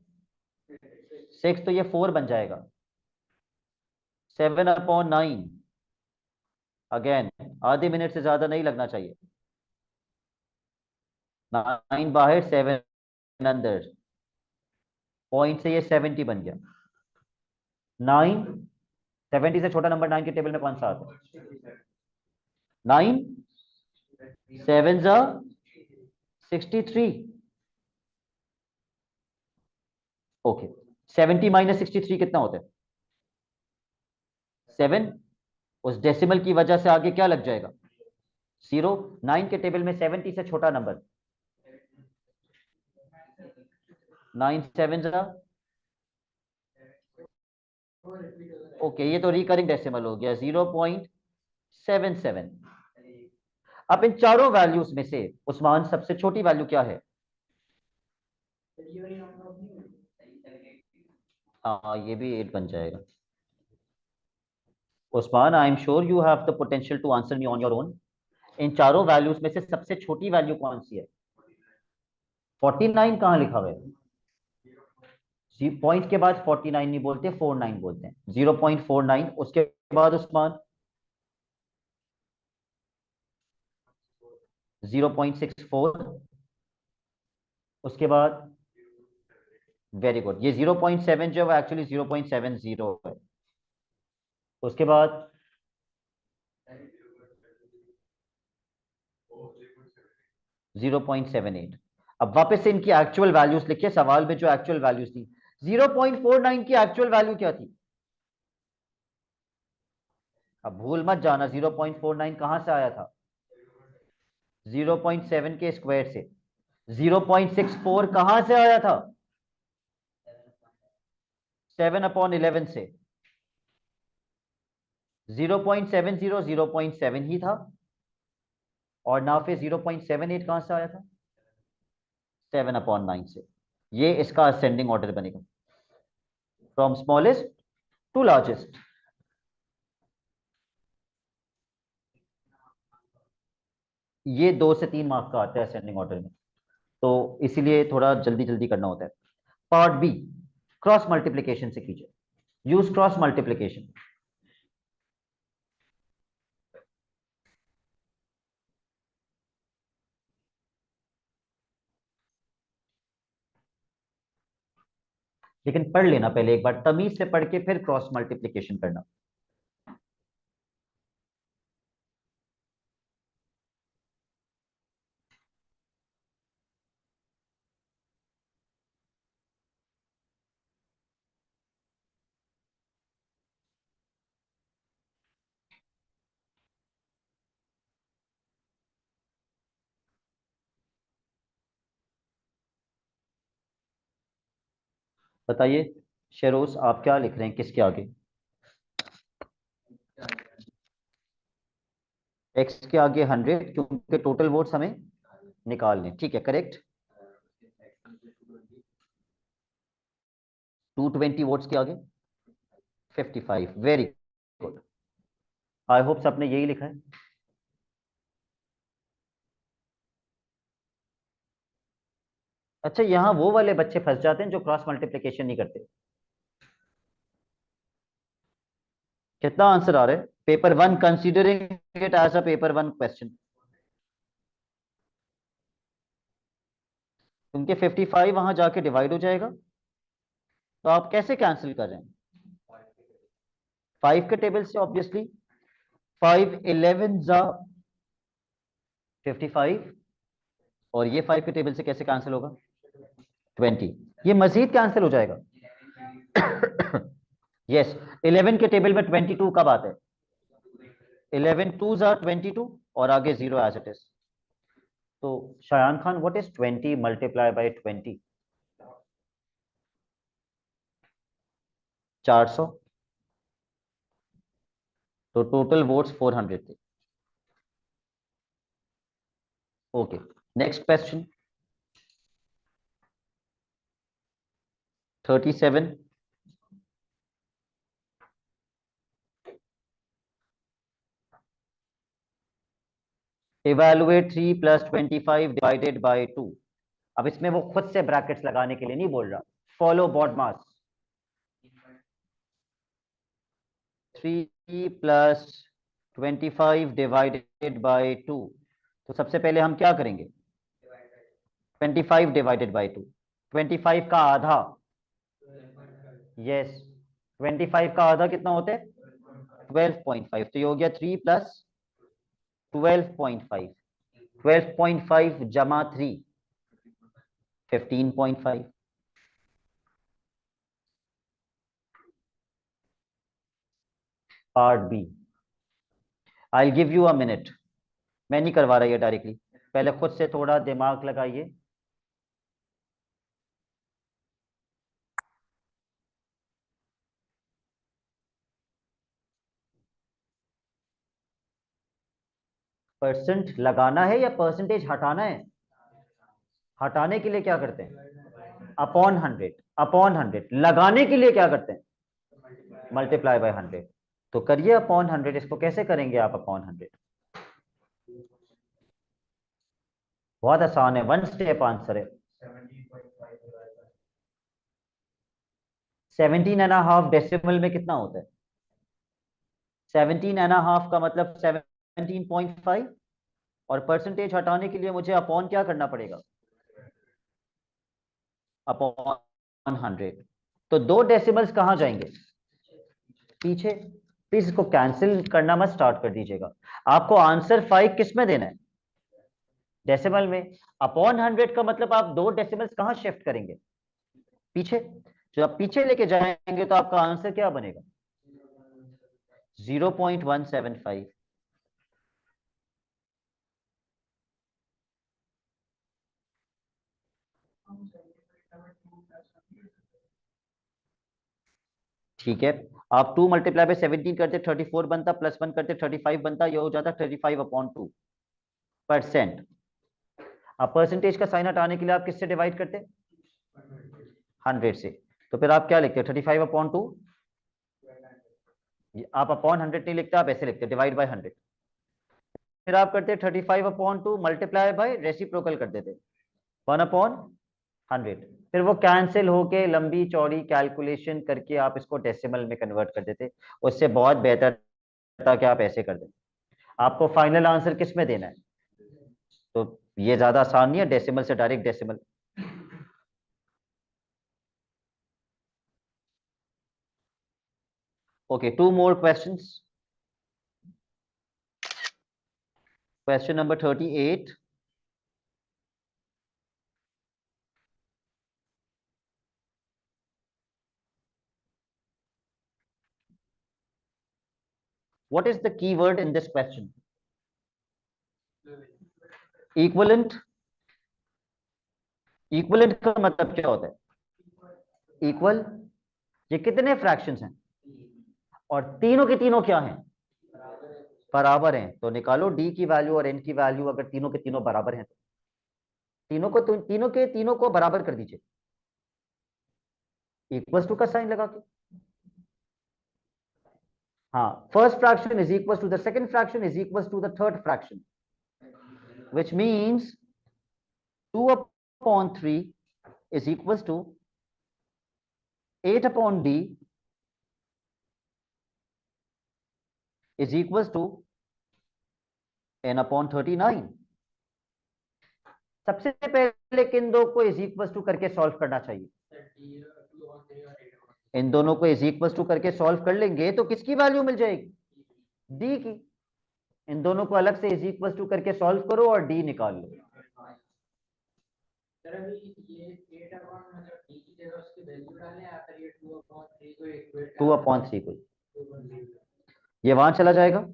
6, तो ये 4 बन जाएगा। 7/9। अगेन आधे मिनट से ज्यादा नहीं लगना चाहिए। 9 बाहर 7 अंदर। पॉइंट से ये 70 बन गया। 9 70 से छोटा नंबर 9 के टेबल में कौन सा आता है? 9 7 जा 63। ओके, 70 माइनस 63 कितना होता है? 7। उस डेसिमल की वजह से आगे क्या लग जाएगा? 0। 9 के टेबल में 70 से छोटा नंबर 9 7 जा। ओके, ये तो रिकरिंग डेसिमल हो गया 0.77। अब इन चारों वैल्यूज में से उस्मान सबसे छोटी वैल्यू क्या है? हाँ, ये भी 8 बन जाएगा। Usman, I am sure you have the potential to answer me on your own. इन चारों वैल्यूज में से सबसे छोटी वैल्यू कौन सी है? 49 कहाँ लिखा हुआ है? पॉइंट के बाद 49 नहीं बोलते, 49 बोलते हैं। 0.49। उसके बाद उस्मान 0.64। उसके बाद वेरी गुड, ये 0.7 जो है एक्चुअली 0.70 है। उसके बाद 0.78। अब वापस से इनकी एक्चुअल वैल्यूज लिखिए, सवाल में जो एक्चुअल वैल्यूज थी। 0.49 की एक्चुअल वैल्यू क्या थी? अब भूल मत जाना 0.49 कहां से आया था? 0.7 के स्क्वायर से। 0.64 कहां से आया था? 7/11 से। 0.70 0.7 ही था। और ना फिर 0.78 कहां से आया था? 7/9 से। ये इसका असेंडिंग ऑर्डर बनेगा, फ्रॉम स्मॉलेस्ट टू लार्जेस्ट। ये 2 से 3 मार्क्स का आता है असेंडिंग ऑर्डर में, तो इसीलिए थोड़ा जल्दी जल्दी करना होता है। पार्ट बी, क्रॉस मल्टीप्लीकेशन से कीजिए। Use cross multiplication. लेकिन पढ़ लेना पहले एक बार, तमीज से पढ़ के फिर क्रॉस मल्टीप्लीकेशन करना। बताइए शेरोज, आप क्या लिख रहे हैं, किसके आगे? एक्स के आगे 100, क्योंकि टोटल वोट्स हमें निकालने। ठीक है, करेक्ट। 220 वोट्स के आगे 55। Very good. आई होप सबने यही लिखा है। अच्छा, यहाँ वो वाले बच्चे फंस जाते हैं जो क्रॉस मल्टीप्लिकेशन नहीं करते। कितना आंसर आ रहा है paper one, considering it as a paper one question? क्योंकि 55 वहां जाके डिवाइड हो जाएगा, तो आप कैसे कैंसिल कर रहे हैं? 5 के टेबल से ऑब्वियसली। 5 11 जा 55, और ये 5 के टेबल से कैसे कैंसिल होगा? 20। ये मजीद कैंसिल हो जाएगा। यस, 11 के टेबल में 22 कब आता है? 11 2 जा 22, और आगे 0 एज इट इज। तो Shayan Khan, what is 20 multiply by 20? 400। तो टोटल वोट्स 400 थे। Okay, next question. 37। Evaluate 3 plus 25 divided by 2। अब इसमें वो खुद से ब्रैकेट्स लगाने के लिए नहीं बोल रहा। Follow BODMAS. 3 plus 25 divided by 2। तो सबसे पहले हम क्या करेंगे? 25 डिवाइडेड बाय 2। 25 का आधा। यस, 25 का आधा कितना होता है? 12.5। तो ये हो गया 3 प्लस 12.5। 12.5 जमा 3, 15.5। Part B. I give you a minute. मैं नहीं करवा रहा ये डायरेक्टली, पहले खुद से थोड़ा दिमाग लगाइए। परसेंट लगाना है या परसेंटेज हटाना है? हटाने के लिए क्या करते हैं? अपॉन 100। अपॉन 100। लगाने के लिए क्या करते हैं? Multiply by 100। तो करिए अपॉन 100। इसको कैसे करेंगे आप अपॉन 100? बहुत आसान है, वन स्टेप आंसर है। 17.5 डेसिमल में कितना होता है? 17.5 का मतलब 17.5। और परसेंटेज हटाने के लिए मुझे अपॉन क्या करना पड़ेगा? अपॉन 100। तो दो डेसिमल्स कहां जाएंगे? पीछे। प्लीज इसको कैंसिल करना मत स्टार्ट कर दीजिएगा। आपको आंसर 5 किस में देना है? डेसिमल में। अपॉन 100 का मतलब आप दो डेसिमल्स कहां शिफ्ट करेंगे? पीछे। जो आप पीछे लेके जाएंगे तो आपका आंसर क्या बनेगा? 0.175। ठीक है। आप 2 मल्टीप्लाई बाय 17 करते 34 बनता, +1 करते 35 बनता, ये हो जाता 35/2%। अब परसेंटेज का साइन हटाने के लिए आप किससे डिवाइड करते? 100 से। तो फिर आप क्या लिखते हो? 35/2। आप अपॉन 100 नहीं लिखते, आप ऐसे लिखते डिवाइड बाय 100। फिर आप करते 35/2 मल्टीप्लाई बाय रेसिप्रोकल कर देते 1/100। फिर वो कैंसिल होके लंबी चौड़ी कैलकुलेशन करके आप इसको डेसिमल में कन्वर्ट कर देते। उससे बहुत बेहतर था कि आप ऐसे कर दें। आपको फाइनल आंसर किस में देना है? तो ये ज्यादा आसान नहीं है डेसिमल से direct decimal. Okay, two more questions. Question number 38। What is the key word in this question? Equivalent। Equivalent का मतलब क्या होता है? इक्वल। ये कितने फ्रैक्शंस हैं और तीनों के तीनों क्या हैं, बराबर हैं। तो निकालो डी की वैल्यू और एन की वैल्यू, अगर तीनों के तीनों बराबर हैं तो तीनों के तीनों को बराबर कर दीजिए इक्वल टू का साइन लगा के। हाँ, first fraction is equal to the second fraction is equal to the third fraction, which means 2 upon 3 is equals to 8 upon d is equals to n upon 39। सबसे पहले किन दो को इज इक्वल टू करके solve करना चाहिए, इन दोनों को इज इक्वल टू करके सॉल्व कर लेंगे तो किसकी वैल्यू मिल जाएगी, डी की। इन दोनों को अलग से इज इक्वल टू करके सॉल्व करो और डी निकाल लो। टू अपॉन थ्री को ये वहां चला जाएगा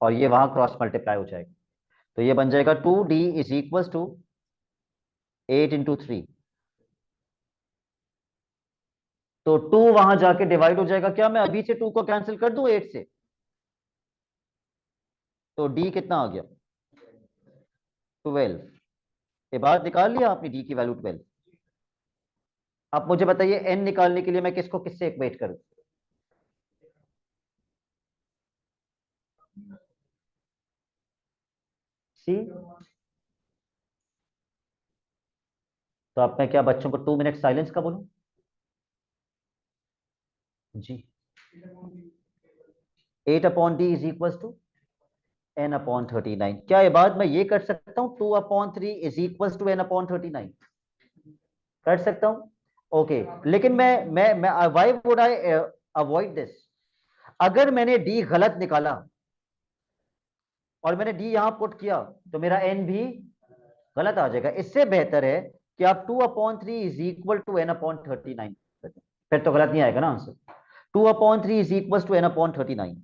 और ये वहां क्रॉस मल्टीप्लाई हो जाएगा, तो ये बन जाएगा 2d is equal to 8 into 3। तो 2 वहां जाके डिवाइड हो जाएगा, क्या मैं अभी से 2 को कैंसिल कर दूं 8 से, तो d कितना आ गया 12। ये बात निकाल लिया आपने, d की वैल्यू 12। अब मुझे बताइए n निकालने के लिए मैं किसको किससे इक्वेट करूं, सी। तो अब मैं क्या बच्चों को 2 मिनट साइलेंस का बोलूं जी। 8 upon D is equal to N upon 39। क्या ये बात मैं ये कर सकता हूं 2 upon 3 is equal to N upon 39, कर सकता हूं। ओके, लेकिन मैं why would I avoid this, अगर मैंने डी गलत निकाला और मैंने डी यहां पुट किया तो मेरा एन भी गलत आ जाएगा। इससे बेहतर है कि आप 2 upon 3 is equal to N upon 39, फिर तो गलत नहीं आएगा ना answer. 2 upon 3 is equal to N upon 39।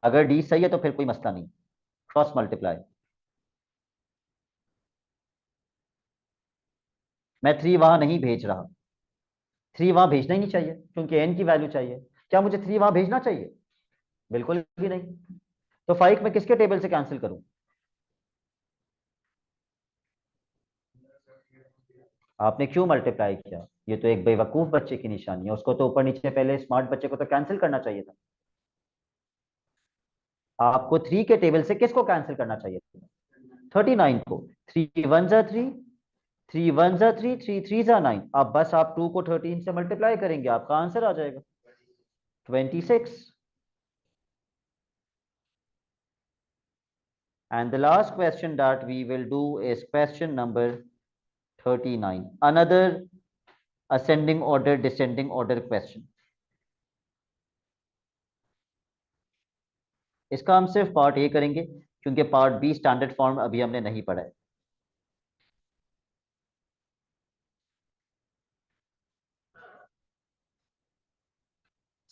अगर डी सही है तो फिर कोई मसला नहीं, क्रॉस मल्टीप्लाई। मैं 3 वहां नहीं भेज रहा, 3 वहां भेजना ही नहीं चाहिए क्योंकि एन की वैल्यू चाहिए। क्या मुझे 3 वहां भेजना चाहिए, बिल्कुल भी नहीं। तो 5 मैं किसके टेबल से कैंसिल करूं, आपने क्यों मल्टीप्लाई किया, ये तो एक बेवकूफ बच्चे की निशानी है। उसको तो ऊपर नीचे पहले स्मार्ट बच्चे को तो कैंसिल करना चाहिए था। आपको 3 के टेबल से किसको कैंसिल करना चाहिए था, 39 को। 3 1 जा 3, 3 1 जा 3, 3 3 जा 9। अब बस आप 2 को 13 से मल्टीप्लाई करेंगे, आपका आंसर आ जाएगा 26। And the last question that we will do is question number 39, another ascending order descending order question। इसका हम सिर्फ पार्ट ए करेंगे क्योंकि पार्ट बी स्टैंडर्ड फॉर्म अभी हमने नहीं पढ़ा है।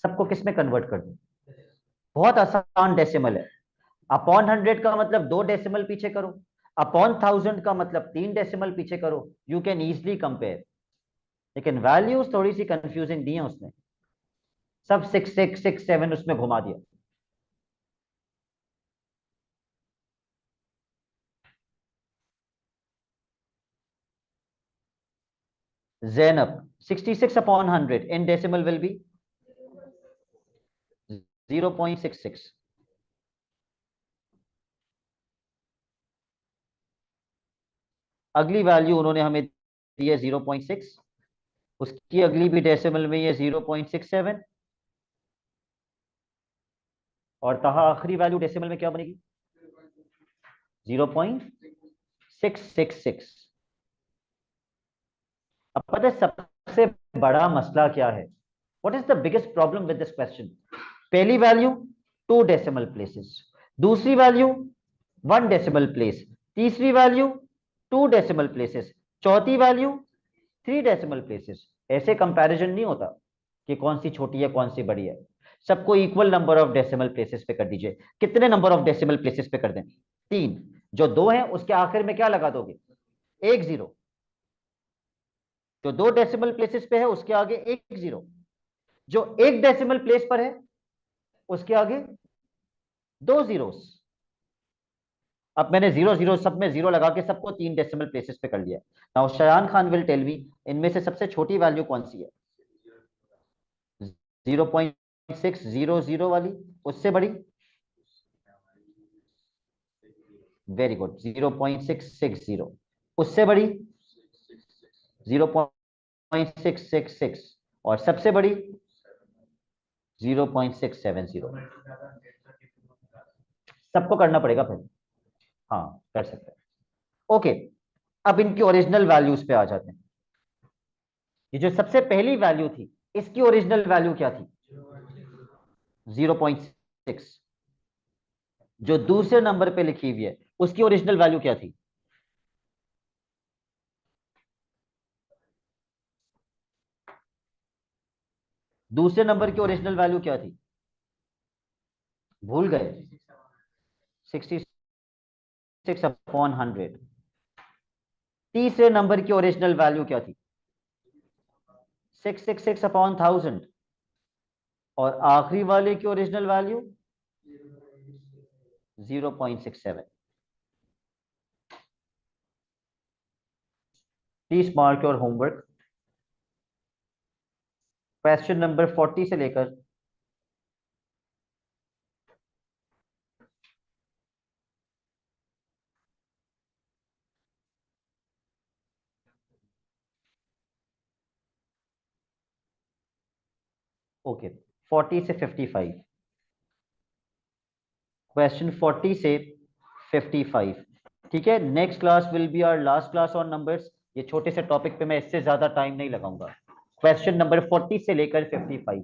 सबको किस में कन्वर्ट कर दूं, बहुत आसान डेसिमल है। अपॉन 100 का मतलब 2 डेसिमल पीछे करो, अपॉन 1000 का मतलब 3 डेसिमल पीछे करो, यू कैन इजिली कंपेयर। लेकिन वैल्यूज थोड़ी सी कंफ्यूजिंग दी है उसने, सब 6 6 6 7 उसमें घुमा दिया। Zainab, 66 upon 100 in decimal will be 0.66। अगली वैल्यू उन्होंने हमें दी है 0.6, उसकी अगली भी डेसिमल में ये 0.67, और कहा आखिरी वैल्यू डेसिमल में क्या बनेगी 0.666। अब पता है सबसे बड़ा मसला क्या है, what is the biggest problem with this question. पहली वैल्यू 2 डेसिमल प्लेसेस, दूसरी वैल्यू 1 डेसिमल प्लेस, तीसरी वैल्यू 2 डेसिमल प्लेसेस, चौथी वैल्यू 3 डेसिमल प्लेसेस। ऐसे कंपैरिजन नहीं होता कि कौन सी छोटी है कौन सी बड़ी है। सबको equal number of decimal places पे कर दीजिए। कितने नंबर ऑफ डेसिमल प्लेसेस पे कर दें, 3। जो 2 है उसके आखिर में क्या लगा दोगे एक जीरो, जो 2 डेसिमल प्लेसेस पे है उसके आगे एक जीरो, जो 1 डेसिमल प्लेस पर है उसके आगे 2 जीरोस। अब मैंने जीरो जीरो सब में जीरो लगा के सबको 3 डेसिमल प्लेसेस पे कर लिया। Now Shayan Khan will tell me इनमें से सबसे छोटी वैल्यू कौन सी है? 0.600 वाली, उससे बड़ी? वेरी गुड, 0.660, उससे बड़ी 0.666, और सबसे बड़ी 0.670। सबको करना पड़ेगा फिर। हाँ, कर सकते हैं। ओके, अब इनकी ओरिजिनल वैल्यूज पे आ जाते हैं। ये जो सबसे पहली वैल्यू थी, इसकी ओरिजिनल वैल्यू क्या थी? 0.6। जो दूसरे नंबर पे लिखी हुई है उसकी ओरिजिनल वैल्यू क्या थी? दूसरे नंबर की ओरिजिनल वैल्यू क्या थी? भूल गए? 66/100। तीसरे नंबर की ओरिजिनल वैल्यू क्या थी? 666/1000। और आखिरी वाले की original value 0.67। Please mark your homework. Question number 40 से लेकर ओके 40 से 55। क्वेश्चन 40 से 55। ठीक है, next class will be our last class on numbers. ये छोटे से टॉपिक पे मैं इससे ज्यादा टाइम नहीं लगाऊंगा। क्वेश्चन नंबर 40 से लेकर 55।